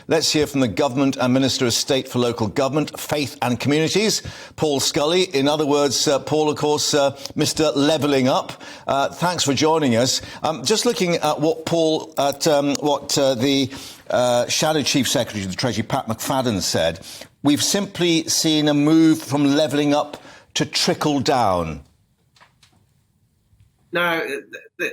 Let's hear from the Government and Minister of State for Local Government, Faith and Communities, Paul Scully. In other words, Paul, of course, Mr. Levelling Up. Thanks for joining us. Just looking at what the Shadow Chief Secretary of the Treasury, Pat McFadden, said, we've simply seen a move from levelling up to trickle down. No,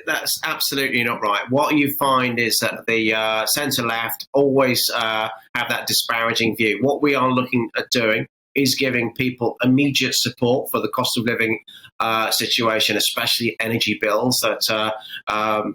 that's absolutely not right. What you find is that the centre-left always have that disparaging view. What we are looking at doing is giving people immediate support for the cost of living situation, especially energy bills that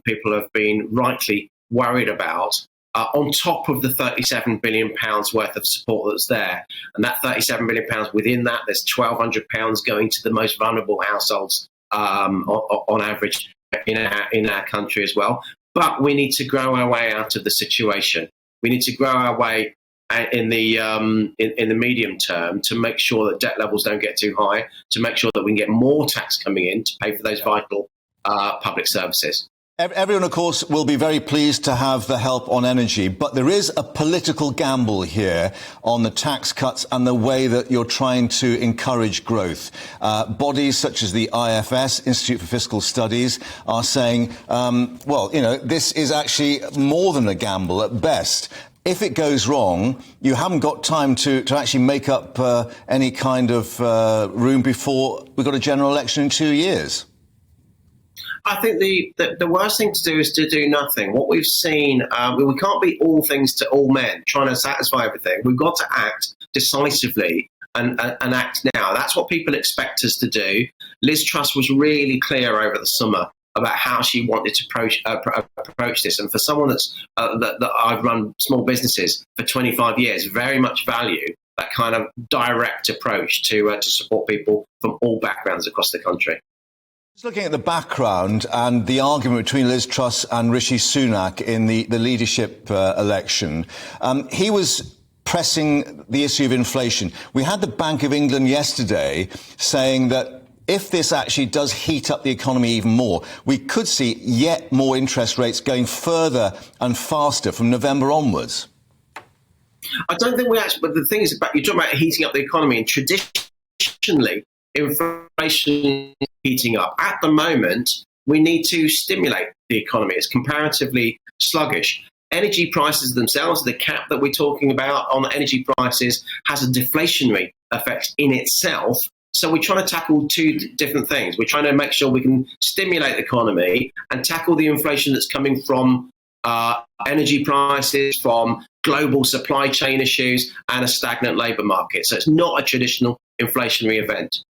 people have been rightly worried about, on top of the £37 billion worth of support that's there. And that £37 billion, within that, there's £1,200 going to the most vulnerable households on average in our country as well. But we need to grow our way out of the situation. We need to grow our way in the medium term to make sure that debt levels don't get too high, to make sure that we can get more tax coming in to pay for those vital public services. Everyone, of course, will be very pleased to have the help on energy, but there is a political gamble here on the tax cuts and the way that you're trying to encourage growth. Bodies such as the IFS, Institute for Fiscal Studies, are saying, this is actually more than a gamble at best. If it goes wrong, you haven't got time to actually make up any kind of room before we've got a general election in 2 years. I think the worst thing to do is to do nothing. What we've seen, we can't be all things to all men, trying to satisfy everything. We've got to act decisively and act now. That's what people expect us to do. Liz Truss was really clear over the summer about how she wanted to approach this. And for someone that I've run small businesses for 25 years, very much value that kind of direct approach to support people from all backgrounds across the country. Just looking at the background and the argument between Liz Truss and Rishi Sunak in the leadership election, he was pressing the issue of inflation. We had the Bank of England yesterday saying that if this actually does heat up the economy even more, we could see yet more interest rates going further and faster from November onwards. I don't think we actually, but the thing is, you're talking about heating up the economy, and traditionally, inflation heating up. At the moment, we need to stimulate the economy. It's comparatively sluggish. Energy prices themselves, the cap that we're talking about on energy prices, has a deflationary effect in itself. So we're trying to tackle two different things. We're trying to make sure we can stimulate the economy and tackle the inflation that's coming from energy prices, from global supply chain issues, and a stagnant labour market. So it's not a traditional inflationary event.